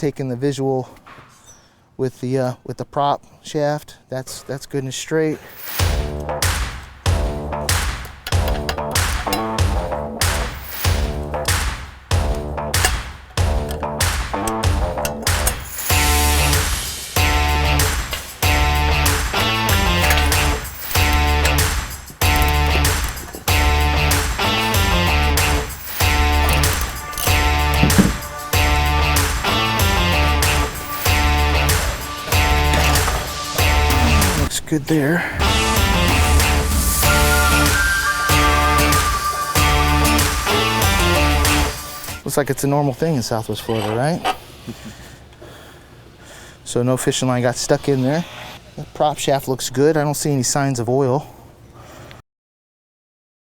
taking the visual with the prop shaft. That's good and straight. Good there. Looks like it's a normal thing in Southwest Florida, right? So no fishing line got stuck in there. The prop shaft looks good. I don't see any signs of oil.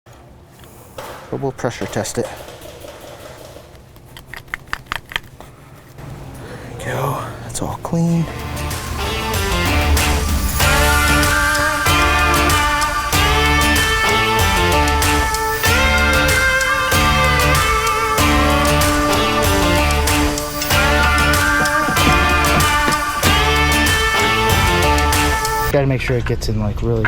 But we'll pressure test it. There we go. That's all clean. Got to make sure it gets in like really